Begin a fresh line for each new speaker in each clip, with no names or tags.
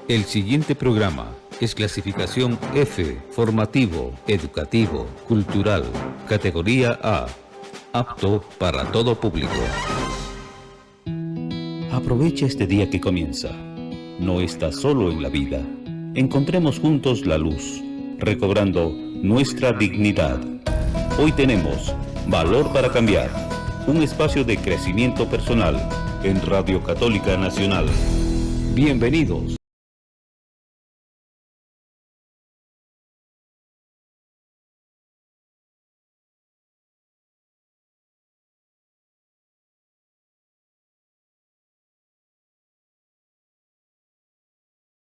El siguiente programa es clasificación F, formativo, educativo, cultural, categoría A, apto para todo público. Aprovecha este día que comienza. No estás solo en la vida. Encontremos juntos la luz, recobrando nuestra dignidad. Hoy tenemos Valor para Cambiar, un espacio de crecimiento personal en Radio Católica Nacional. Bienvenidos.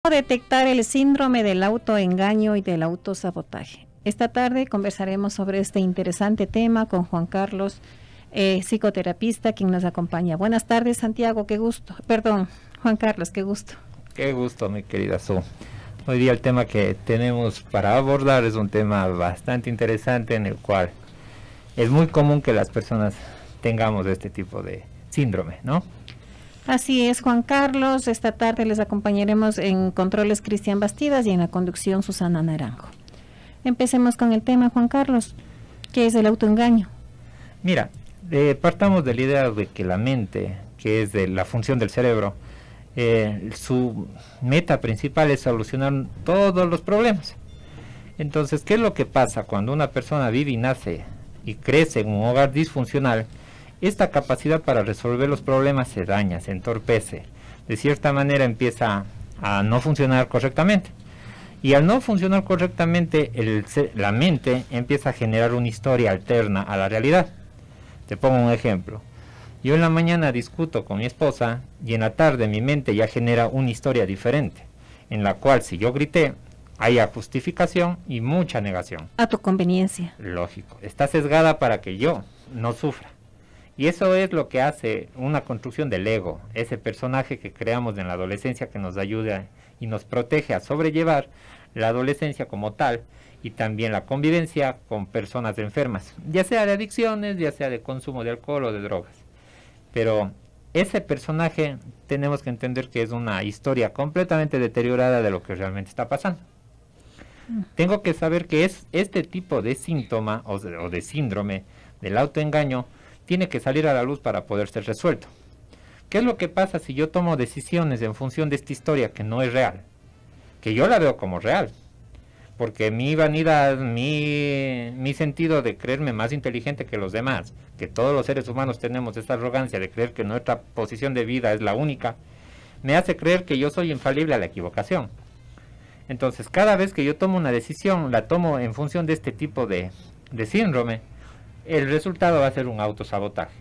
Detectar el síndrome del autoengaño y del autosabotaje. Esta tarde conversaremos sobre este interesante tema con Juan Carlos, psicoterapista, quien nos acompaña. Buenas tardes, Santiago, qué gusto. Perdón, Juan Carlos, qué gusto.
Qué gusto, mi querida Su. Hoy día el tema que tenemos para abordar es un tema bastante interesante, en el cual es muy común que las personas tengamos este tipo de síndrome, ¿no?
Así es, Juan Carlos. Esta tarde les acompañaremos en controles Cristian Bastidas y en la conducción Susana Naranjo. Empecemos con el tema, Juan Carlos. ¿Qué es el autoengaño?
Mira, partamos de la idea de que la mente, que es de la función del cerebro, su meta principal es solucionar todos los problemas. Entonces, ¿qué es lo que pasa cuando una persona vive y nace y crece en un hogar disfuncional? Esta capacidad para resolver los problemas se daña, se entorpece. De cierta manera empieza a no funcionar correctamente. Y al no funcionar correctamente, la mente empieza a generar una historia alterna a la realidad. Te pongo un ejemplo. Yo en la mañana discuto con mi esposa y en la tarde mi mente ya genera una historia diferente, en la cual si yo grité, haya justificación y mucha negación.
A tu conveniencia.
Lógico. Está sesgada para que yo no sufra. Y eso es lo que hace una construcción del ego, ese personaje que creamos en la adolescencia que nos ayuda y nos protege a sobrellevar la adolescencia como tal y también la convivencia con personas enfermas, ya sea de adicciones, ya sea de consumo de alcohol o de drogas. Pero ese personaje tenemos que entender que es una historia completamente deteriorada de lo que realmente está pasando. Tengo que saber que es este tipo de síntoma o de síndrome del autoengaño tiene que salir a la luz para poder ser resuelto. ¿Qué es lo que pasa si yo tomo decisiones en función de esta historia que no es real? Que yo la veo como real. Porque mi vanidad, mi sentido de creerme más inteligente que los demás, que todos los seres humanos tenemos esta arrogancia de creer que nuestra posición de vida es la única, me hace creer que yo soy infalible a la equivocación. Entonces, cada vez que yo tomo una decisión, la tomo en función de este tipo de síndrome, el resultado va a ser un autosabotaje.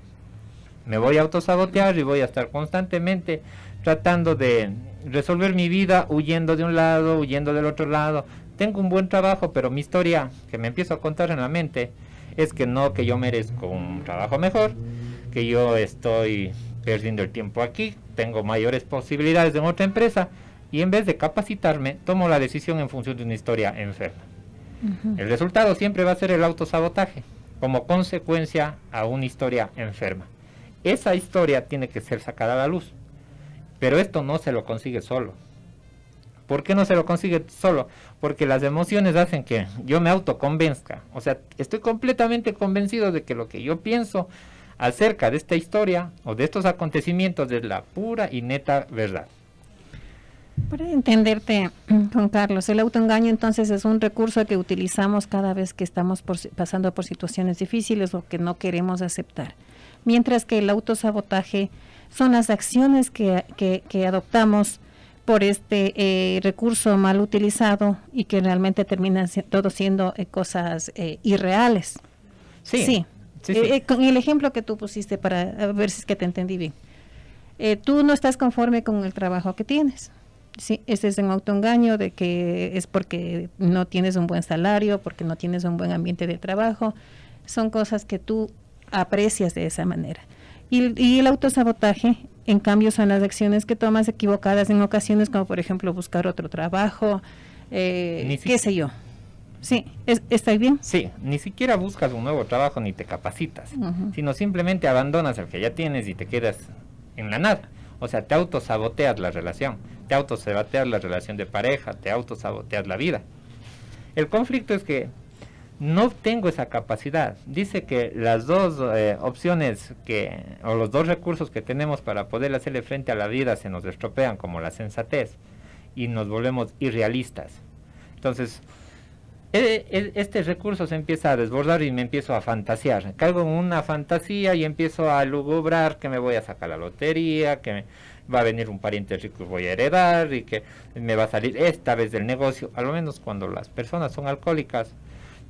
Me voy a autosabotear y voy a estar constantemente tratando de resolver mi vida huyendo de un lado, huyendo del otro lado. Tengo un buen trabajo, pero mi historia que me empiezo a contar en la mente es que no, que yo merezco un trabajo mejor, que yo estoy perdiendo el tiempo aquí, tengo mayores posibilidades en otra empresa, y en vez de capacitarme, tomo la decisión en función de una historia enferma. El resultado siempre va a ser el autosabotaje, como consecuencia a una historia enferma. Esa historia tiene que ser sacada a la luz, pero esto no se lo consigue solo. ¿Por qué no se lo consigue solo? Porque las emociones hacen que yo me autoconvenzca. O sea, estoy completamente convencido de que lo que yo pienso acerca de esta historia o de estos acontecimientos es la pura y neta verdad.
Para entenderte, Juan Carlos, el autoengaño entonces es un recurso que utilizamos cada vez que estamos pasando por situaciones difíciles o que no queremos aceptar. Mientras que el autosabotaje son las acciones que adoptamos por este recurso mal utilizado y que realmente terminan todo siendo cosas irreales. Sí. Con el ejemplo que tú pusiste para ver si es que te entendí bien. Tú no estás conforme con el trabajo que tienes. Sí, ese es un autoengaño de que es porque no tienes un buen salario, porque no tienes un buen ambiente de trabajo. Son cosas que tú aprecias de esa manera. Y el autosabotaje, en cambio, son las acciones que tomas equivocadas en ocasiones, como por ejemplo buscar otro trabajo, qué sé yo. Sí, ¿está bien?
Sí, ni siquiera buscas un nuevo trabajo ni te capacitas, sino simplemente abandonas el que ya tienes y te quedas en la nada. O sea, te autosaboteas la relación, te autosaboteas la relación de pareja, te autosaboteas la vida. El conflicto es que no tengo esa capacidad. Dice que las dos opciones o los dos recursos que tenemos para poder hacerle frente a la vida se nos estropean, como la sensatez, y nos volvemos irrealistas. Entonces, este recurso se empieza a desbordar y me empiezo a fantasear. Caigo en una fantasía y empiezo a lugubrar que me voy a sacar la lotería, que va a venir un pariente rico y voy a heredar, y que me va a salir esta vez del negocio. A lo menos cuando las personas son alcohólicas,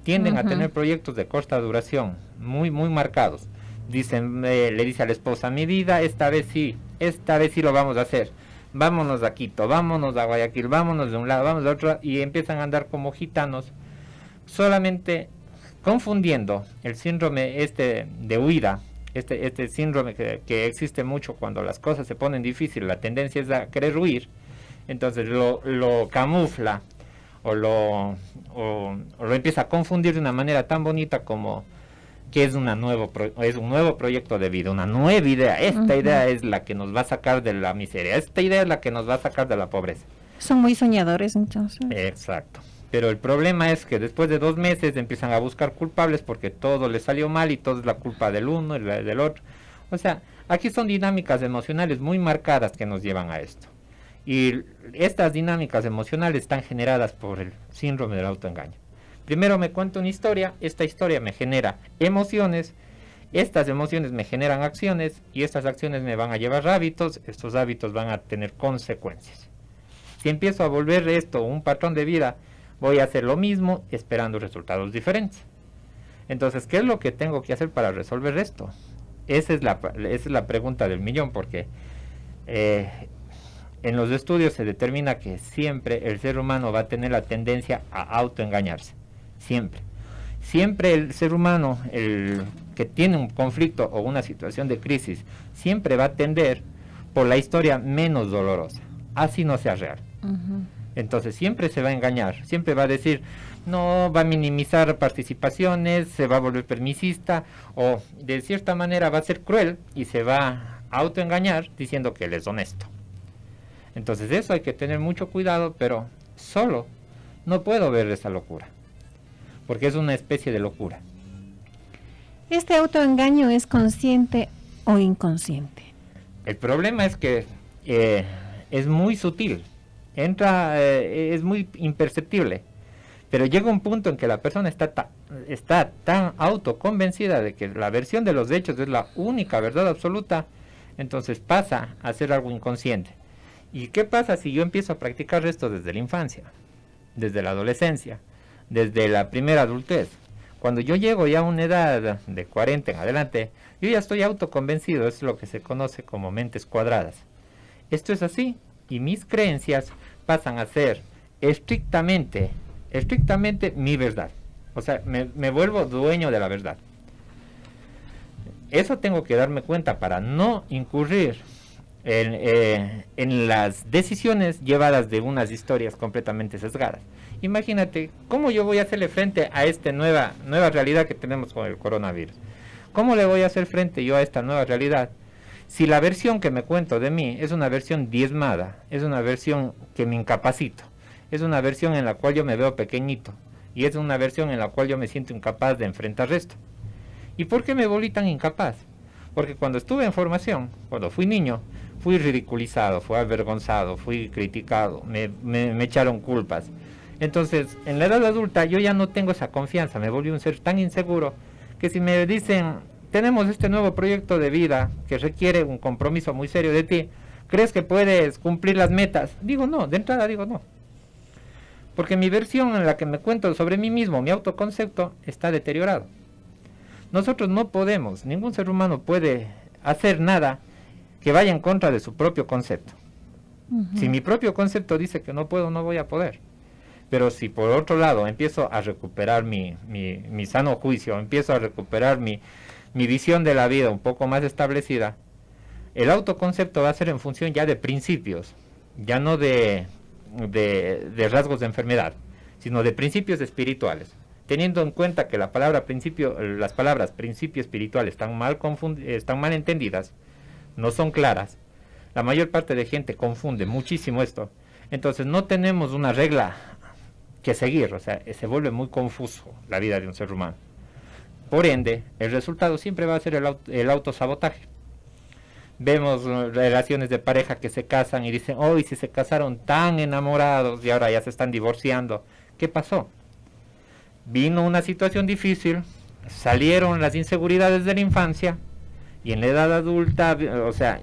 tienden a tener proyectos de corta duración, muy marcados. Dicen, le dice a la esposa, mi vida, esta vez sí lo vamos a hacer. Vámonos a Quito, vámonos a Guayaquil, vámonos de un lado, vámonos de otro, y empiezan a andar como gitanos, solamente confundiendo el síndrome de huida, este síndrome que existe mucho cuando las cosas se ponen difíciles, la tendencia es a querer huir, entonces lo camufla o lo empieza a confundir de una manera tan bonita como que es un nuevo proyecto de vida, una nueva idea. Esta idea es la que nos va a sacar de la miseria, esta idea es la que nos va a sacar de la pobreza.
Son muy soñadores, entonces.
Exacto. Pero el problema es que después de 2 meses empiezan a buscar culpables porque todo les salió mal y todo es la culpa del uno y del otro. O sea, aquí son dinámicas emocionales muy marcadas que nos llevan a esto. Y estas dinámicas emocionales están generadas por el síndrome del autoengaño. Primero me cuento una historia, esta historia me genera emociones, estas emociones me generan acciones y estas acciones me van a llevar a hábitos, estos hábitos van a tener consecuencias. Si empiezo a volver esto un patrón de vida, voy a hacer lo mismo esperando resultados diferentes. Entonces, ¿qué es lo que tengo que hacer para resolver esto? Esa es la pregunta del millón, porque en los estudios se determina que siempre el ser humano va a tener la tendencia a autoengañarse. Siempre el ser humano, el que tiene un conflicto o una situación de crisis, siempre va a tender por la historia menos dolorosa, así no sea real. Entonces siempre se va a engañar, siempre va a decir, no, va a minimizar participaciones, se va a volver permisista, o de cierta manera va a ser cruel y se va a autoengañar diciendo que él es honesto. Entonces eso hay que tener mucho cuidado, pero solo no puedo ver esa locura, porque es una especie de locura.
¿Este autoengaño es consciente o inconsciente?
El problema es que es muy sutil, es muy imperceptible, pero llega un punto en que la persona está tan autoconvencida de que la versión de los hechos es la única verdad absoluta, entonces pasa a ser algo inconsciente. ¿Y qué pasa si yo empiezo a practicar esto desde la infancia, desde la adolescencia, desde la primera adultez? Cuando yo llego ya a una edad de 40 en adelante, yo ya estoy autoconvencido, es lo que se conoce como mentes cuadradas. Esto es así, y mis creencias pasan a ser estrictamente mi verdad. O sea, me vuelvo dueño de la verdad. Eso tengo que darme cuenta para no incurrir en las decisiones llevadas de unas historias completamente sesgadas. Imagínate, ¿cómo yo voy a hacerle frente a esta nueva realidad que tenemos con el coronavirus? ¿Cómo le voy a hacer frente yo a esta nueva realidad? Si la versión que me cuento de mí es una versión diezmada, es una versión que me incapacito, es una versión en la cual yo me veo pequeñito, y es una versión en la cual yo me siento incapaz de enfrentar esto. ¿Y por qué me volví tan incapaz? Porque cuando estuve en formación, cuando fui niño, fui ridiculizado, fui avergonzado, fui criticado, me echaron culpas. Entonces, en la edad adulta yo ya no tengo esa confianza, me volví un ser tan inseguro que si me dicen, tenemos este nuevo proyecto de vida que requiere un compromiso muy serio de ti, ¿crees que puedes cumplir las metas? Digo no, de entrada digo no. Porque mi versión en la que me cuento sobre mí mismo, mi autoconcepto, está deteriorado. Nosotros no podemos, ningún ser humano puede hacer nada que vaya en contra de su propio concepto. Si mi propio concepto dice que no puedo, no voy a poder. Pero si por otro lado empiezo a recuperar mi sano juicio, empiezo a recuperar mi visión de la vida un poco más establecida, el autoconcepto va a ser en función ya de principios, ya no de rasgos de enfermedad, sino de principios espirituales. Teniendo en cuenta que las palabras principio espiritual están mal entendidas, no son claras, La mayor parte de gente confunde muchísimo esto. Entonces no tenemos una regla que seguir, o sea, se vuelve muy confuso la vida de un ser humano. Por ende, el resultado siempre va a ser el autosabotaje. Vemos relaciones de pareja que se casan y dicen, hoy si se casaron tan enamorados y ahora ya se están divorciando. ¿Qué pasó? Vino una situación difícil, salieron las inseguridades de la infancia y en la edad adulta, o sea,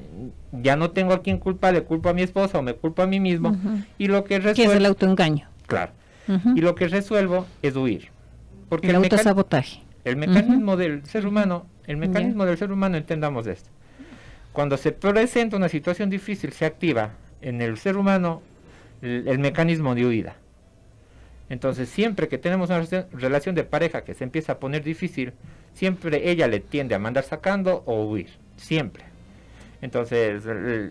ya no tengo a quién culpar, le culpo a mi esposa o me culpo a mí mismo. Y lo que resuelvo...
¿Qué es el autoengaño?
Claro. Y lo que resuelvo es huir. Porque
el autosabotaje.
El mecanismo del ser humano, entendamos esto. Cuando se presenta una situación difícil, se activa en el ser humano el mecanismo de huida. Entonces, siempre que tenemos una relación de pareja que se empieza a poner difícil, siempre ella le tiende a mandar sacando o huir, siempre. Entonces,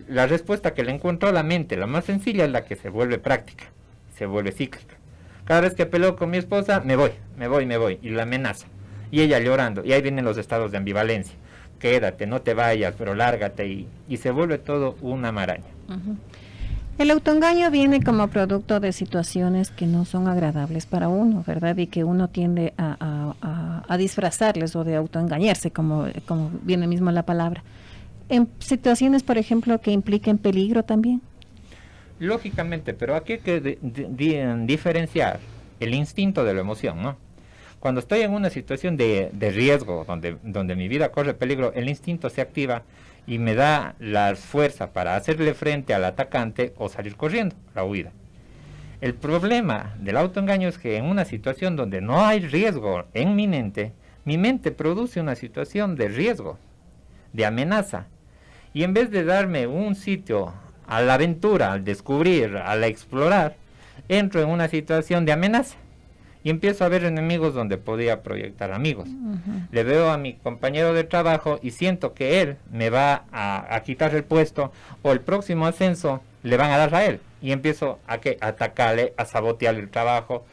la respuesta que le encuentró la mente, la más sencilla, es la que se vuelve práctica, se vuelve cíclica. Cada vez que peleo con mi esposa, me voy, y la amenaza. Y ella llorando, y ahí vienen los estados de ambivalencia. Quédate, no te vayas, pero lárgate, y se vuelve todo una maraña.
El autoengaño viene como producto de situaciones que no son agradables para uno, ¿verdad? Y que uno tiende a disfrazarles o de autoengañarse, como viene mismo la palabra. En situaciones, por ejemplo, que impliquen peligro también.
Lógicamente, pero aquí hay que diferenciar el instinto de la emoción, ¿no? Cuando estoy en una situación de riesgo, donde mi vida corre peligro, el instinto se activa y me da la fuerza para hacerle frente al atacante o salir corriendo, la huida. El problema del autoengaño es que en una situación donde no hay riesgo inminente, mi mente produce una situación de riesgo, de amenaza, y en vez de darme un sitio a la aventura, al descubrir, al explorar, entro en una situación de amenaza. Y empiezo a ver enemigos donde podía proyectar amigos. Le veo a mi compañero de trabajo y siento que él me va a quitar el puesto o el próximo ascenso le van a dar a él. Y empiezo a atacarle, a sabotear el trabajo.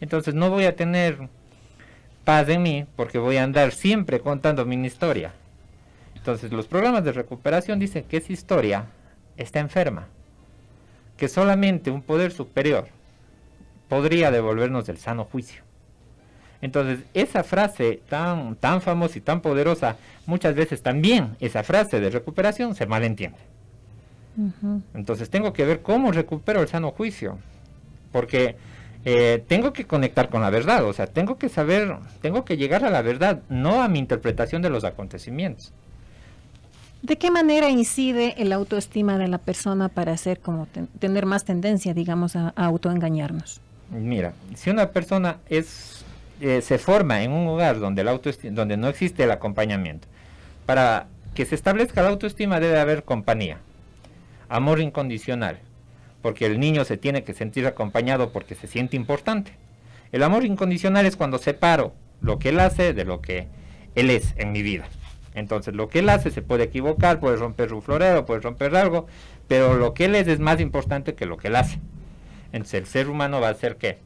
Entonces no voy a tener paz en mí porque voy a andar siempre contando mi historia. Entonces los programas de recuperación dicen que esa historia está enferma. Que solamente un poder superior podría devolvernos el sano juicio. Entonces, esa frase tan famosa y tan poderosa, muchas veces también esa frase de recuperación se malentiende. Entonces, tengo que ver cómo recupero el sano juicio, porque tengo que conectar con la verdad, o sea, tengo que saber, tengo que llegar a la verdad, no a mi interpretación de los acontecimientos.
¿De qué manera incide el autoestima de la persona para hacer tener más tendencia, digamos, a autoengañarnos?
Mira, si una persona se forma en un hogar donde donde no existe el acompañamiento, para que se establezca la autoestima debe haber compañía, amor incondicional, porque el niño se tiene que sentir acompañado porque se siente importante. El amor incondicional es cuando separo lo que él hace de lo que él es en mi vida. Entonces lo que él hace se puede equivocar, puede romper un florero, puede romper algo, pero lo que él es más importante que lo que él hace. Entonces el ser humano va a hacer ¿qué?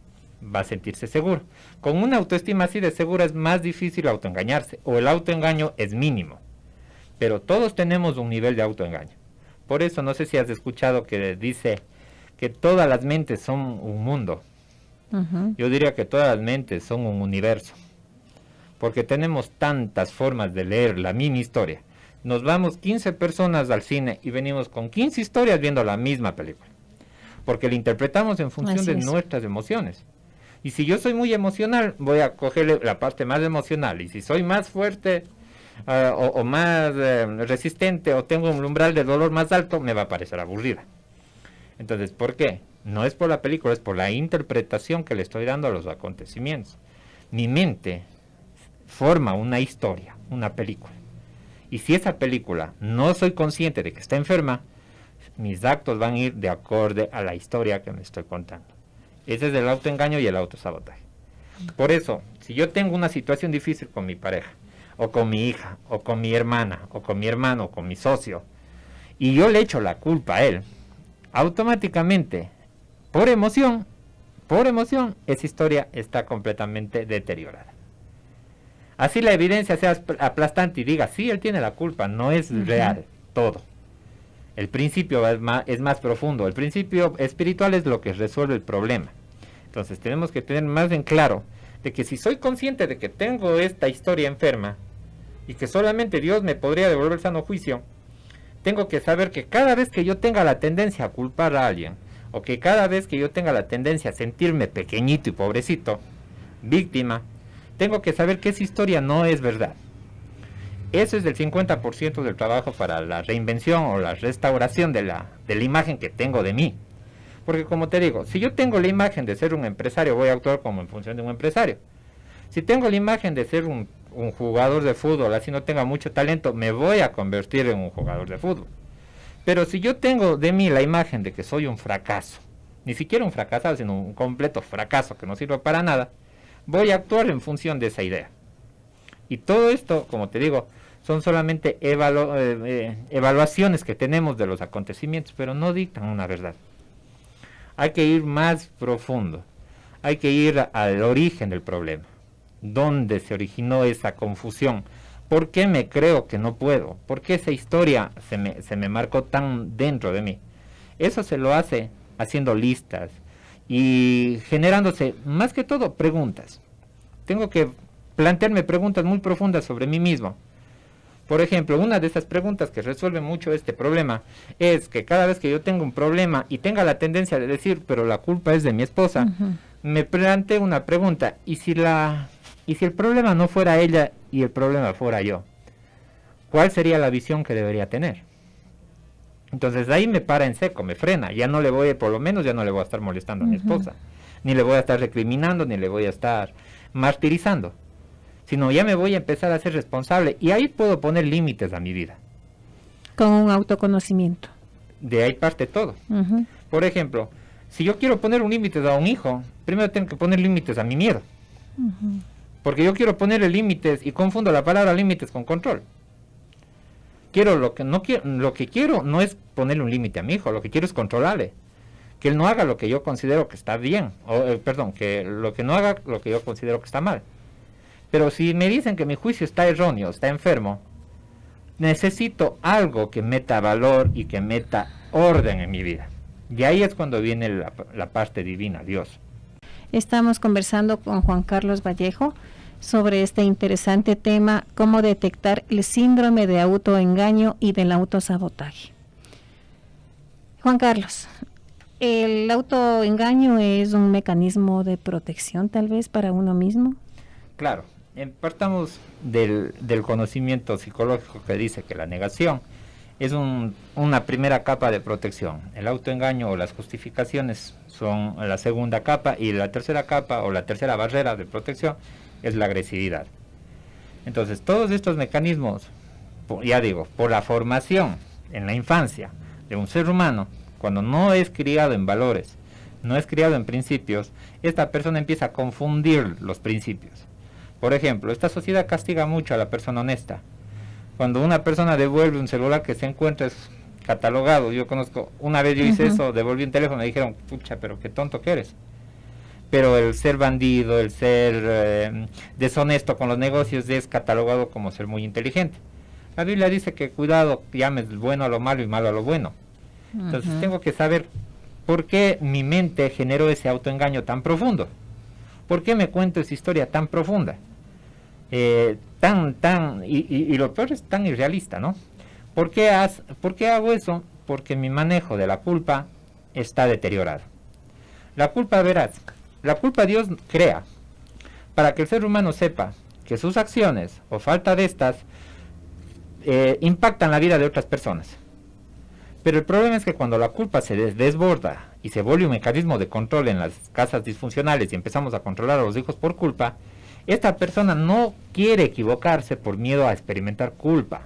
Va a sentirse seguro. Con una autoestima así de segura es más difícil autoengañarse, o el autoengaño es mínimo. Pero todos tenemos un nivel de autoengaño. Por eso no sé si has escuchado que dice que todas las mentes son un mundo. Yo diría que todas las mentes son un universo. Porque tenemos tantas formas de leer la misma historia. Nos vamos 15 personas al cine y venimos con 15 historias viendo la misma película. Porque la interpretamos en función de nuestras emociones. Y si yo soy muy emocional, voy a cogerle la parte más emocional. Y si soy más fuerte o más resistente o tengo un umbral de dolor más alto, me va a parecer aburrida. Entonces, ¿por qué? No es por la película, es por la interpretación que le estoy dando a los acontecimientos. Mi mente forma una historia, una película. Y si esa película no soy consciente de que está enferma, mis actos van a ir de acorde a la historia que me estoy contando. Ese es el autoengaño y el autosabotaje. Por eso, si yo tengo una situación difícil con mi pareja, o con mi hija, o con mi hermana, o con mi hermano, o con mi socio, y yo le echo la culpa a él, automáticamente, por emoción, esa historia está completamente deteriorada. Así la evidencia sea aplastante y diga, sí, él tiene la culpa, no es real todo. El principio es más profundo. El principio espiritual es lo que resuelve el problema. Entonces tenemos que tener más en claro de que si soy consciente de que tengo esta historia enferma y que solamente Dios me podría devolver sano juicio, tengo que saber que cada vez que yo tenga la tendencia a culpar a alguien, o que cada vez que yo tenga la tendencia a sentirme pequeñito y pobrecito, víctima, tengo que saber que esa historia no es verdad. Eso es el 50% del trabajo para la reinvención o la restauración de la imagen que tengo de mí. Porque como te digo, si yo tengo la imagen de ser un empresario, voy a actuar como en función de un empresario. Si tengo la imagen de ser un jugador de fútbol, así no tenga mucho talento, me voy a convertir en un jugador de fútbol. Pero si yo tengo de mí la imagen de que soy un fracaso, ni siquiera un fracasado, sino un completo fracaso que no sirve para nada, voy a actuar en función de esa idea. Y todo esto, como te digo, son solamente evaluaciones que tenemos de los acontecimientos, pero no dictan una verdad. Hay que ir más profundo, hay que ir al origen del problema. ¿Dónde se originó esa confusión? ¿Por qué me creo que no puedo? ¿Por qué esa historia se me marcó tan dentro de mí? Eso se lo hace haciendo listas y generándose, más que todo, preguntas. Tengo que plantearme preguntas muy profundas sobre mí mismo. Por ejemplo, una de esas preguntas que resuelve mucho este problema es que cada vez que yo tengo un problema y tenga la tendencia de decir, pero la culpa es de mi esposa, me planteo una pregunta, ¿y si el problema no fuera ella y el problema fuera yo? ¿Cuál sería la visión que debería tener? Entonces ahí me para en seco, me frena, por lo menos ya no le voy a estar molestando a mi esposa, ni le voy a estar recriminando, ni le voy a estar martirizando, sino ya me voy a empezar a ser responsable y ahí puedo poner límites a mi vida.
Con un autoconocimiento.
De ahí parte todo. Por ejemplo, si yo quiero poner un límite a un hijo, primero tengo que poner límites a mi miedo. Porque yo quiero ponerle límites y confundo la palabra límites con control. Lo que quiero no es ponerle un límite a mi hijo, lo que quiero es controlarle. Que él no haga lo que yo considero que está bien, que no haga lo que yo considero que está mal. Pero si me dicen que mi juicio está erróneo, está enfermo, necesito algo que meta valor y que meta orden en mi vida. Y ahí es cuando viene la parte divina, Dios.
Estamos conversando con Juan Carlos Vallejo sobre este interesante tema, cómo detectar el síndrome de autoengaño y del autosabotaje. Juan Carlos, ¿el autoengaño es un mecanismo de protección tal vez para uno mismo?
Claro, partamos del conocimiento psicológico que dice que la negación es una primera capa de protección. El autoengaño o las justificaciones son la segunda capa y la tercera capa o la tercera barrera de protección es la agresividad. Entonces todos estos mecanismos, ya digo, por la formación en la infancia de un ser humano, cuando no es criado en valores, no es criado en principios, esta persona empieza a confundir los principios. Por ejemplo, esta sociedad castiga mucho a la persona honesta. Cuando una persona devuelve un celular que se encuentra catalogado, yo conozco, una vez yo hice eso, devolví un teléfono y me dijeron, pucha, pero qué tonto que eres. Pero el ser bandido, el ser deshonesto con los negocios es catalogado como ser muy inteligente. La Biblia dice que cuidado, llames bueno a lo malo y malo a lo bueno. Entonces tengo que saber por qué mi mente generó ese autoengaño tan profundo. ¿Por qué me cuento esa historia tan profunda? Y lo peor es tan irrealista, ¿no? ¿Por qué hago eso? Porque mi manejo de la culpa está deteriorado. La culpa, verás, la culpa Dios crea para que el ser humano sepa que sus acciones o falta de estas impactan la vida de otras personas. Pero el problema es que cuando la culpa se desborda y se vuelve un mecanismo de control en las casas disfuncionales y empezamos a controlar a los hijos por culpa, esta persona no quiere equivocarse por miedo a experimentar culpa.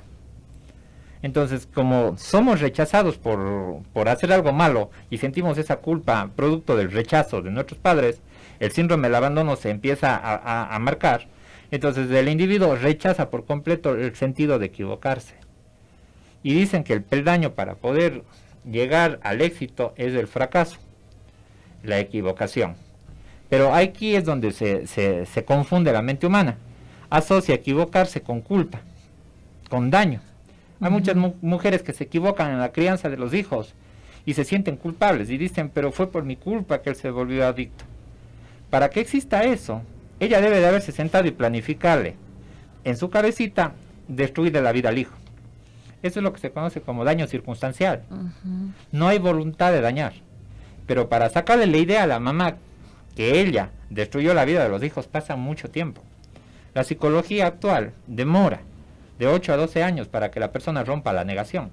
Entonces, como somos rechazados por hacer algo malo y sentimos esa culpa producto del rechazo de nuestros padres, el síndrome del abandono se empieza a marcar. Entonces el individuo rechaza por completo el sentido de equivocarse. Y dicen que el peldaño para poder llegar al éxito es el fracaso, la equivocación. Pero aquí es donde se confunde la mente humana. Asocia equivocarse con culpa, con daño. Hay muchas mujeres que se equivocan en la crianza de los hijos y se sienten culpables y dicen, pero fue por mi culpa que él se volvió adicto. Para que exista eso, ella debe de haberse sentado y planificarle en su cabecita destruirle la vida al hijo. Eso es lo que se conoce como daño circunstancial. No hay voluntad de dañar. Pero para sacarle la idea a la mamá que ella destruyó la vida de los hijos pasa mucho tiempo. La psicología actual demora de 8 a 12 años para que la persona rompa la negación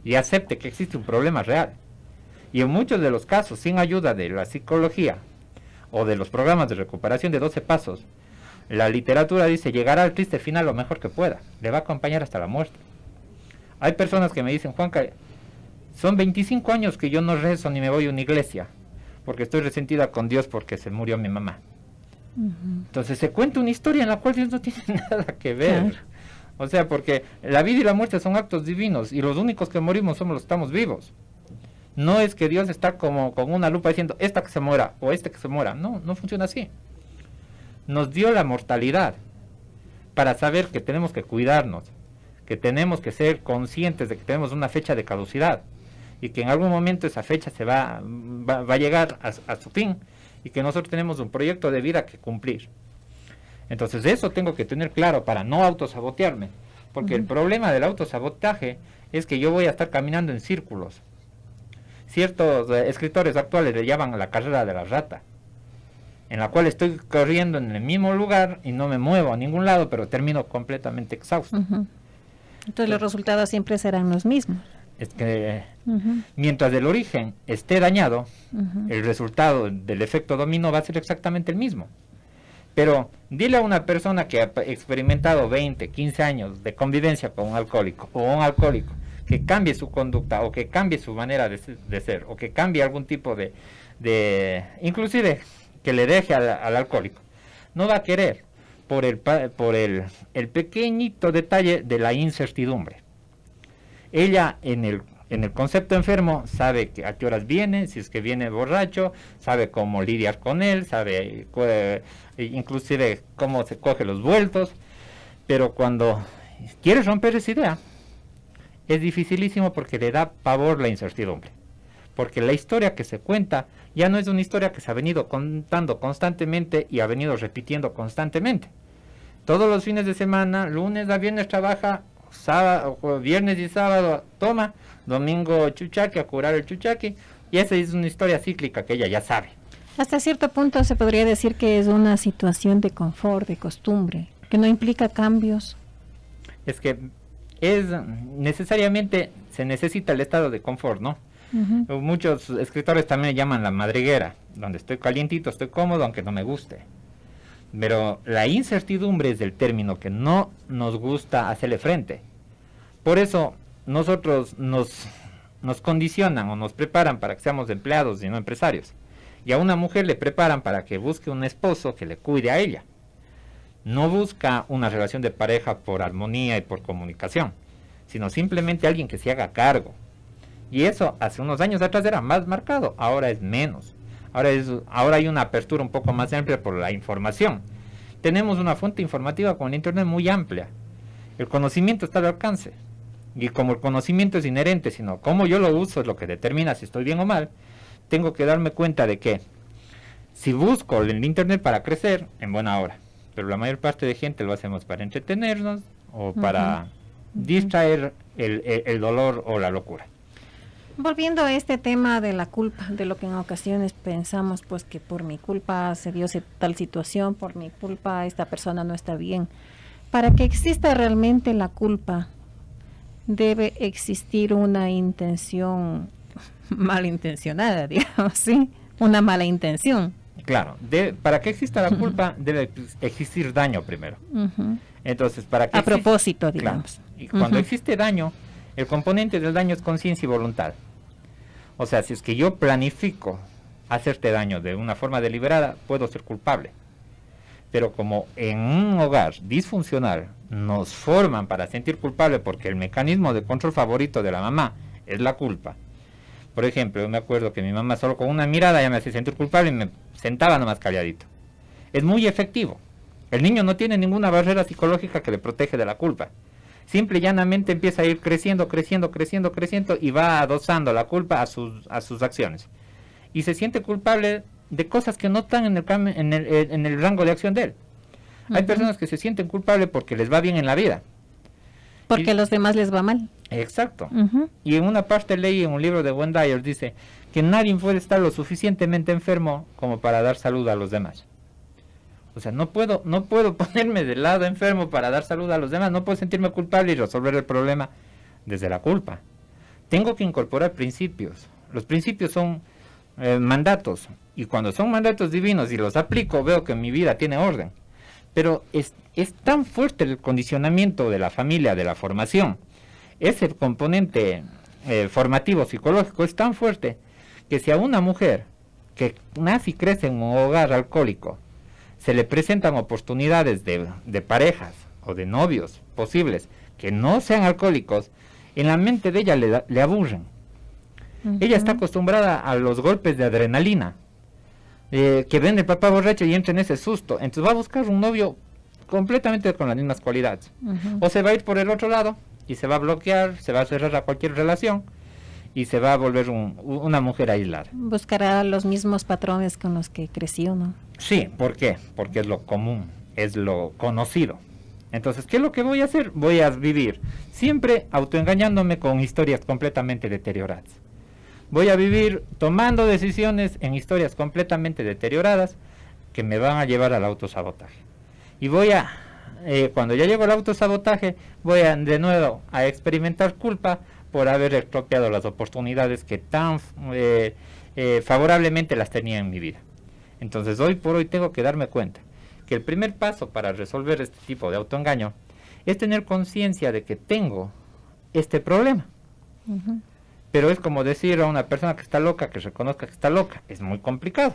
y acepte que existe un problema real. Y en muchos de los casos, sin ayuda de la psicología o de los programas de recuperación de 12 pasos, la literatura dice, llegará al triste final lo mejor que pueda, le va a acompañar hasta la muerte. Hay personas que me dicen, Juanca, son 25 años que yo no rezo ni me voy a una iglesia, porque estoy resentida con Dios porque se murió mi mamá. Entonces se cuenta una historia en la cual Dios no tiene nada que ver. Claro. O sea, porque la vida y la muerte son actos divinos y los únicos que morimos somos los que estamos vivos. No es que Dios está como con una lupa diciendo, esta que se muera o este que se muera. No, no funciona así. Nos dio la mortalidad para saber que tenemos que cuidarnos, que tenemos que ser conscientes de que tenemos una fecha de caducidad y que en algún momento esa fecha se va a llegar a su fin y que nosotros tenemos un proyecto de vida que cumplir. Entonces eso tengo que tener claro para no autosabotearme, porque el problema del autosabotaje es que yo voy a estar caminando en círculos. Ciertos escritores actuales le llaman la carrera de la rata, en la cual estoy corriendo en el mismo lugar y no me muevo a ningún lado, pero termino completamente exhausto.
Entonces los resultados siempre serán los mismos.
Es que mientras el origen esté dañado, el resultado del efecto dominó va a ser exactamente el mismo. Pero dile a una persona que ha experimentado 20, 15 años de convivencia con un alcohólico o un alcohólico, que cambie su conducta o que cambie su manera de ser o que cambie algún tipo de inclusive que le deje al alcohólico, no va a querer por el pequeñito detalle de la incertidumbre. Ella en el concepto enfermo sabe a qué horas viene, si es que viene borracho, sabe cómo lidiar con él, sabe inclusive cómo se coge los vueltos, pero cuando quiere romper esa idea, es dificilísimo porque le da pavor la incertidumbre. Porque la historia que se cuenta ya no es una historia que se ha venido contando constantemente y ha venido repitiendo constantemente. Todos los fines de semana, lunes a viernes trabaja, sábado, viernes y sábado toma, domingo chuchaqui, a curar el chuchaqui, y esa es una historia cíclica que ella ya sabe.
Hasta cierto punto se podría decir que es una situación de confort, de costumbre, que no implica cambios.
Es que necesariamente se necesita el estado de confort, ¿no? Muchos escritores también llaman la madriguera, donde estoy calientito, estoy cómodo, aunque no me guste. Pero la incertidumbre es el término que no nos gusta hacerle frente. Por eso nosotros nos condicionan o nos preparan para que seamos empleados y no empresarios. Y a una mujer le preparan para que busque un esposo que le cuide a ella. No busca una relación de pareja por armonía y por comunicación, sino simplemente alguien que se haga cargo. Y eso hace unos años atrás era más marcado, ahora es menos. Ahora hay una apertura un poco más amplia por la información. Tenemos una fuente informativa con el internet muy amplia. El conocimiento está al alcance. Y como el conocimiento es inherente, sino cómo yo lo uso es lo que determina si estoy bien o mal, tengo que darme cuenta de que si busco el internet para crecer, en buena hora. Pero la mayor parte de gente lo hacemos para entretenernos o para distraer el dolor o la locura.
Volviendo a este tema de la culpa, de lo que en ocasiones pensamos, pues que por mi culpa se dio tal situación, por mi culpa esta persona no está bien. Para que exista realmente la culpa, debe existir una intención malintencionada, digamos, ¿sí? Una mala intención.
Claro, para que exista la culpa debe existir daño primero. Entonces, para que
a propósito, digamos.
Claro, y cuando existe daño, el componente del daño es conciencia y voluntad. O sea, si es que yo planifico hacerte daño de una forma deliberada, puedo ser culpable. Pero como en un hogar disfuncional nos forman para sentir culpable porque el mecanismo de control favorito de la mamá es la culpa. Por ejemplo, yo me acuerdo que mi mamá solo con una mirada ya me hacía sentir culpable y me sentaba nomás calladito. Es muy efectivo. El niño no tiene ninguna barrera psicológica que le protege de la culpa. simple y llanamente empieza a ir creciendo y va adosando la culpa a sus acciones. Y se siente culpable de cosas que no están en el rango de acción de él. Hay personas que se sienten culpables porque les va bien en la vida.
Porque a los demás les va mal.
Exacto. Y en una parte leí en un libro de Wendayer, dice que nadie puede estar lo suficientemente enfermo como para dar salud a los demás. O sea, no puedo ponerme del lado enfermo para dar salud a los demás, no puedo sentirme culpable y resolver el problema desde la culpa. Tengo que incorporar principios. Los principios son mandatos, y cuando son mandatos divinos y los aplico, veo que mi vida tiene orden. Pero es tan fuerte el condicionamiento de la familia, de la formación, ese componente formativo psicológico es tan fuerte que si a una mujer que nace y crece en un hogar alcohólico se le presentan oportunidades de parejas o de novios posibles que no sean alcohólicos, en la mente de ella le aburren. Ella está acostumbrada a los golpes de adrenalina, que ven el papá borracho y entra en ese susto. Entonces va a buscar un novio completamente con las mismas cualidades. O se va a ir por el otro lado y se va a bloquear, se va a cerrar a cualquier relación y se va a volver una mujer aislada.
Buscará los mismos patrones con los que creció, ¿no?
Sí, ¿por qué? Porque es lo común, es lo conocido. Entonces, ¿qué es lo que voy a hacer? Voy a vivir siempre autoengañándome con historias completamente deterioradas. Voy a vivir tomando decisiones en historias completamente deterioradas que me van a llevar al autosabotaje. Y cuando ya llego al autosabotaje, voy de nuevo a experimentar culpa por haber estropeado las oportunidades que tan favorablemente las tenía en mi vida. Entonces, hoy por hoy tengo que darme cuenta que el primer paso para resolver este tipo de autoengaño es tener conciencia de que tengo este problema. Pero es como decir a una persona que está loca, que reconozca que está loca. Es muy complicado.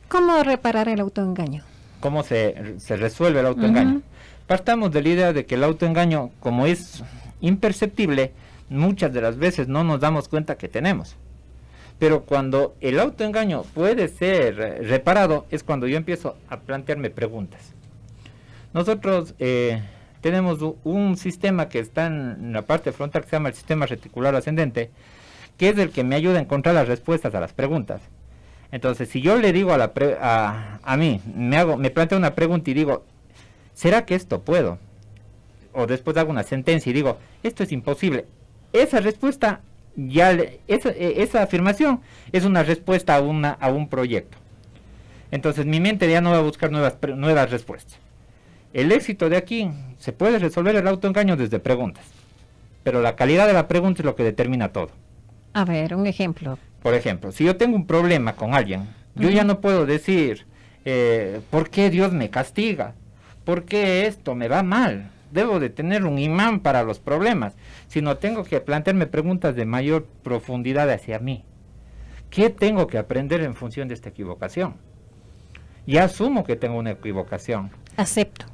¿Cómo reparar el autoengaño?
¿Cómo se resuelve el autoengaño? Partamos de la idea de que el autoengaño, como es imperceptible, muchas de las veces no nos damos cuenta que tenemos. Pero cuando el autoengaño puede ser reparado, es cuando yo empiezo a plantearme preguntas. Nosotros tenemos un sistema que está en la parte frontal que se llama el sistema reticular ascendente, que es el que me ayuda a encontrar las respuestas a las preguntas. Entonces, si yo le digo a mí, me planteo una pregunta y digo, ¿será que esto puedo? O después hago una sentencia y digo, esto es imposible. Esa respuesta, esa afirmación es una respuesta a un proyecto. Entonces, mi mente ya no va a buscar nuevas respuestas. El éxito de aquí, se puede resolver el autoengaño desde preguntas. Pero la calidad de la pregunta es lo que determina todo.
A ver, un ejemplo.
Por ejemplo, si yo tengo un problema con alguien, yo ya no puedo decir, ¿por qué Dios me castiga? ¿Por qué esto me va mal? Debo de tener un imán para los problemas, sino tengo que plantearme preguntas de mayor profundidad hacia mí. ¿Qué tengo que aprender en función de esta equivocación? Ya asumo que tengo una equivocación.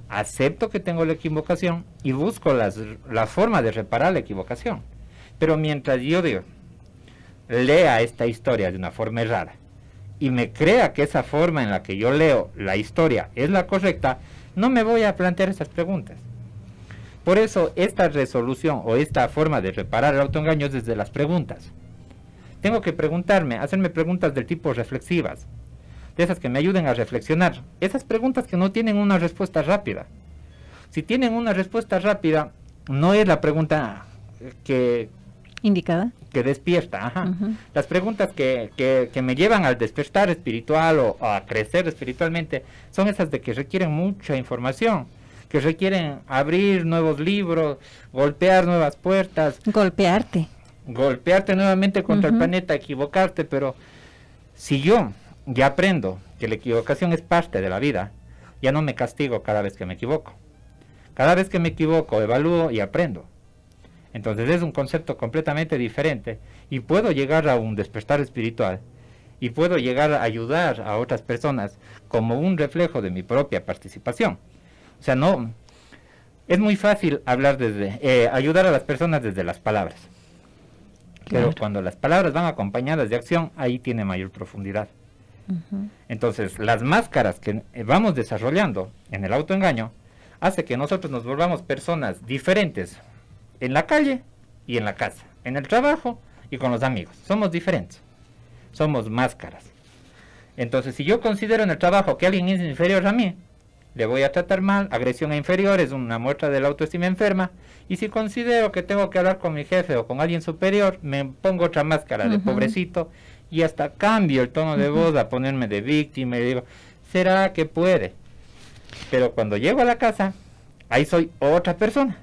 Acepto que tengo la equivocación y busco la forma de reparar la equivocación. Pero mientras yo lea esta historia de una forma errada y me crea que esa forma en la que yo leo la historia es la correcta, no me voy a plantear esas preguntas. Por eso esta resolución o esta forma de reparar el autoengaño es desde las preguntas. Tengo que hacerme preguntas del tipo reflexivas, de esas que me ayuden a reflexionar. Esas preguntas que no tienen una respuesta rápida. Si tienen una respuesta rápida, no es la pregunta
indicada,
que despierta. Las preguntas que me llevan al despertar espiritual o a crecer espiritualmente son esas de que requieren mucha información, que requieren abrir nuevos libros, golpear nuevas puertas, golpearte nuevamente contra el planeta, equivocarte. Pero si yo ya aprendo que la equivocación es parte de la vida, ya no me castigo cada vez que me equivoco. Cada vez que me equivoco, evalúo y aprendo. Entonces es un concepto completamente diferente y puedo llegar a un despertar espiritual y puedo llegar a ayudar a otras personas como un reflejo de mi propia participación. O sea, no es muy fácil ayudar a las personas desde las palabras. Claro. Pero cuando las palabras van acompañadas de acción, ahí tiene mayor profundidad. Entonces, las máscaras que vamos desarrollando en el autoengaño hace que nosotros nos volvamos personas diferentes en la calle y en la casa, en el trabajo y con los amigos. Somos diferentes, somos máscaras. Entonces, si yo considero en el trabajo que alguien es inferior a mí, le voy a tratar mal. Agresión a inferior es una muestra de la autoestima enferma. Y si considero que tengo que hablar con mi jefe o con alguien superior, me pongo otra máscara de pobrecito y hasta cambio el tono de voz a ponerme de víctima y digo, ¿será que puede? Pero cuando llego a la casa, ahí soy otra persona.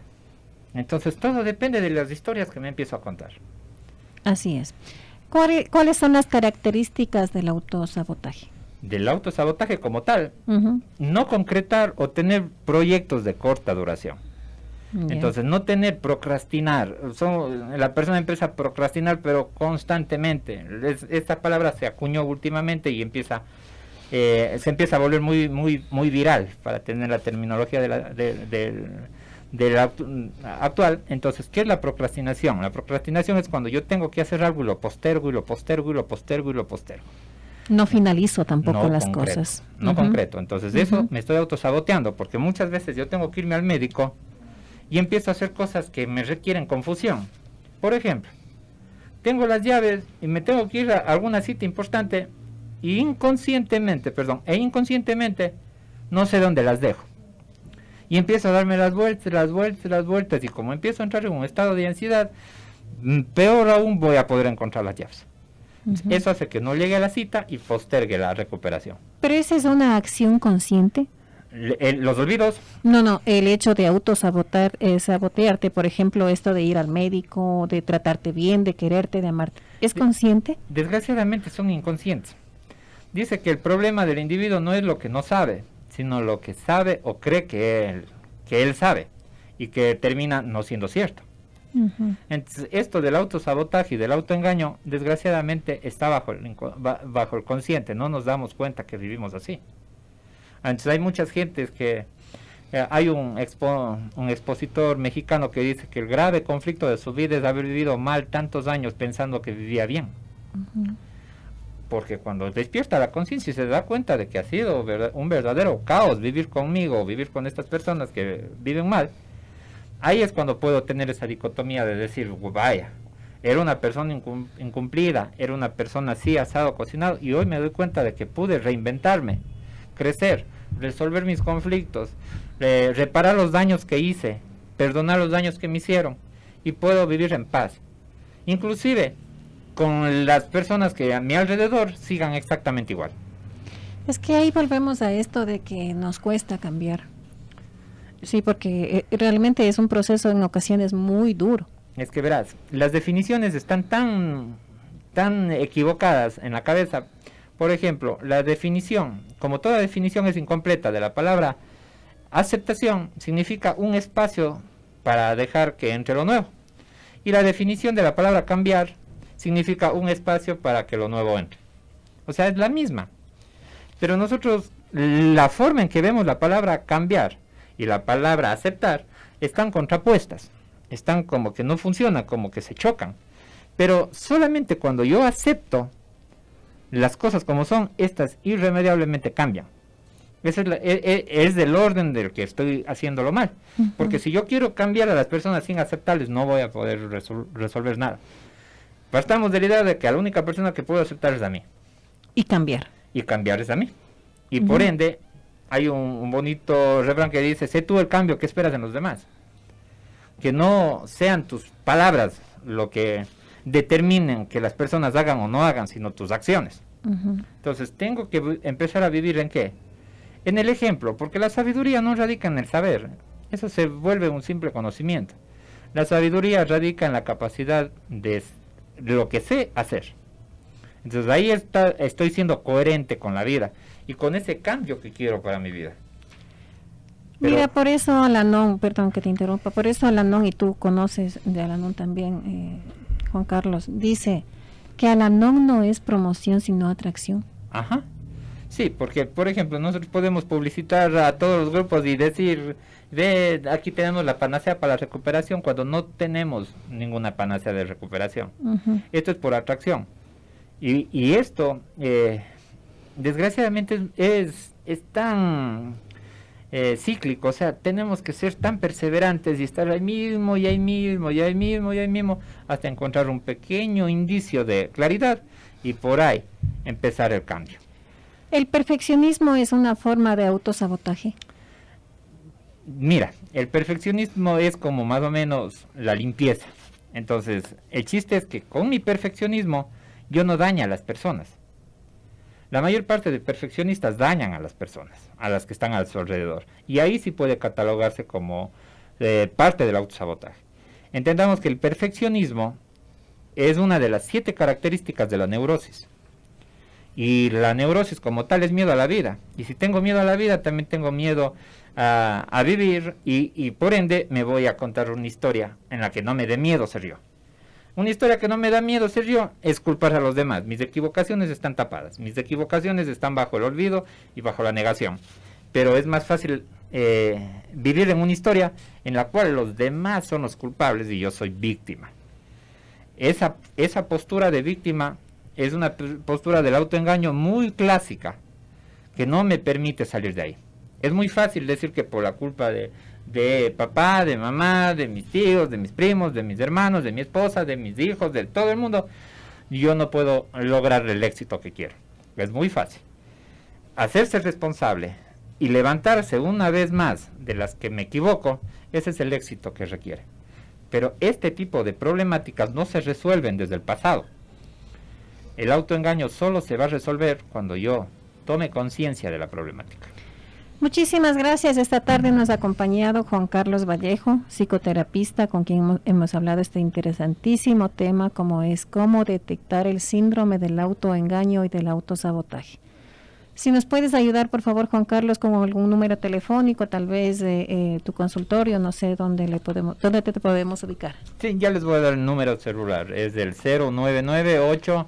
Entonces todo depende de las historias que me empiezo a contar.
Así es. ¿Cuáles son las características del autosabotaje?
Del autosabotaje como tal, no concretar o tener proyectos de corta duración. Entonces, no procrastinar. La persona empieza a procrastinar, pero constantemente. Esta palabra se acuñó últimamente y se empieza a volver muy viral, para tener la terminología de la actual. Entonces, ¿qué es la procrastinación? La procrastinación es cuando yo tengo que hacer algo y lo postergo y lo postergo y lo postergo y lo postergo.
No finalizo tampoco las cosas.
No concreto. Entonces, eso me estoy autosaboteando, porque muchas veces yo tengo que irme al médico y empiezo a hacer cosas que me requieren confusión. Por ejemplo, tengo las llaves y me tengo que ir a alguna cita importante y inconscientemente no sé dónde las dejo. Y empiezo a darme las vueltas, y como empiezo a entrar en un estado de ansiedad, peor aún voy a poder encontrar las llaves. Eso hace que no llegue a la cita y postergue la recuperación.
¿Pero esa es una acción consciente?
Los olvidos.
No, el hecho de sabotearte, por ejemplo, esto de ir al médico, de tratarte bien, de quererte, de amarte, ¿es consciente?
Desgraciadamente son inconscientes. Dice que el problema del individuo no es lo que no sabe, sino lo que sabe o cree que él sabe, y que termina no siendo cierto. Entonces, esto del autosabotaje y del autoengaño, desgraciadamente está bajo el consciente. No nos damos cuenta que vivimos así. Entonces hay muchas gentes que hay un expositor mexicano que dice que el grave conflicto de su vida es haber vivido mal tantos años pensando que vivía bien. Porque cuando despierta la conciencia y se da cuenta de que ha sido un verdadero caos vivir conmigo, vivir con estas personas que viven mal, ahí es cuando puedo tener esa dicotomía de decir, vaya, era una persona incumplida, era una persona así, asado, cocinado, y hoy me doy cuenta de que pude reinventarme, crecer, resolver mis conflictos, reparar los daños que hice, perdonar los daños que me hicieron, y puedo vivir en paz. Inclusive con las personas que a mi alrededor sigan exactamente igual.
Es que ahí volvemos a esto de que nos cuesta cambiar. Sí, porque realmente es un proceso en ocasiones muy duro.
Es que verás, las definiciones están tan equivocadas en la cabeza. Por ejemplo, la definición, como toda definición es incompleta, de la palabra aceptación, significa un espacio para dejar que entre lo nuevo. Y la definición de la palabra cambiar significa un espacio para que lo nuevo entre. O sea, es la misma. Pero nosotros, la forma en que vemos la palabra cambiar y la palabra aceptar están contrapuestas. Están como que no funcionan, como que se chocan. Pero solamente cuando yo acepto las cosas como son, estas irremediablemente cambian. Ese es del orden del que estoy haciéndolo mal. Porque si yo quiero cambiar a las personas sin aceptarles, no voy a poder resolver nada. Partamos de la idea de que la única persona que puedo aceptar es a mí.
Y cambiar.
Y cambiar es a mí. Y por ende, hay un bonito refrán que dice, sé tú el cambio que esperas en los demás. Que no sean tus palabras lo que determinen que las personas hagan o no hagan, sino tus acciones. Entonces, tengo que empezar a vivir ¿en qué? En el ejemplo, porque la sabiduría no radica en el saber. Eso se vuelve un simple conocimiento. La sabiduría radica en la capacidad de lo que sé hacer. Entonces ahí estoy siendo coherente con la vida y con ese cambio que quiero para mi vida.
Mira, por eso Alanon, perdón que te interrumpa, por eso Alanon, y tú conoces de Alanon también, Juan Carlos, dice que Alanon no es promoción sino atracción.
Ajá. Sí, porque por ejemplo nosotros podemos publicitar a todos los grupos y decir, ve, aquí tenemos la panacea para la recuperación, cuando no tenemos ninguna panacea de recuperación. Esto es por atracción. Y esto, desgraciadamente, es tan cíclico, o sea, tenemos que ser tan perseverantes y estar ahí mismo, y ahí mismo, y ahí mismo, y ahí mismo, hasta encontrar un pequeño indicio de claridad y por ahí empezar el cambio.
¿El perfeccionismo es una forma de autosabotaje?
Mira, el perfeccionismo es como más o menos la limpieza. Entonces, el chiste es que con mi perfeccionismo yo no daño a las personas. La mayor parte de perfeccionistas dañan a las personas, a las que están a su alrededor. Y ahí sí puede catalogarse como parte del autosabotaje. Entendamos que el perfeccionismo es una de las 7 características de la neurosis. Y la neurosis como tal es miedo a la vida. Y si tengo miedo a la vida, también tengo miedo a vivir y por ende me voy a contar una historia en la que no me dé miedo ser yo. Una historia que no me da miedo ser yo es culpar a los demás. Mis equivocaciones están tapadas, mis equivocaciones están bajo el olvido y bajo la negación. Pero es más fácil vivir en una historia en la cual los demás son los culpables y yo soy víctima. Esa postura de víctima es una postura del autoengaño muy clásica que no me permite salir de ahí. Es muy fácil decir que por la culpa de papá, de mamá, de mis tíos, de mis primos, de mis hermanos, de mi esposa, de mis hijos, de todo el mundo, yo no puedo lograr el éxito que quiero. Es muy fácil. Hacerse responsable y levantarse una vez más de las que me equivoco, ese es el éxito que requiere. Pero este tipo de problemáticas no se resuelven desde el pasado. El autoengaño solo se va a resolver cuando yo tome conciencia de la problemática.
Muchísimas gracias. Esta tarde nos ha acompañado Juan Carlos Vallejo, psicoterapista, con quien hemos hablado este interesantísimo tema, como es cómo detectar el síndrome del autoengaño y del autosabotaje. Si nos puedes ayudar, por favor, Juan Carlos, con algún número telefónico, tal vez tu consultorio, no sé dónde te podemos ubicar.
Sí, ya les voy a dar el número celular, es del 0998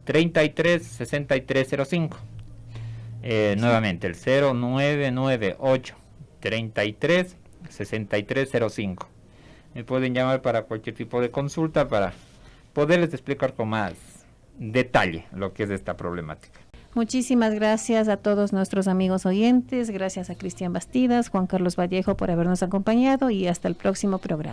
33 6305. Nuevamente, el 0998 33 6305. Me pueden llamar para cualquier tipo de consulta para poderles explicar con más detalle lo que es esta problemática.
Muchísimas gracias a todos nuestros amigos oyentes, gracias a Cristian Bastidas, Juan Carlos Vallejo por habernos acompañado y hasta el próximo programa.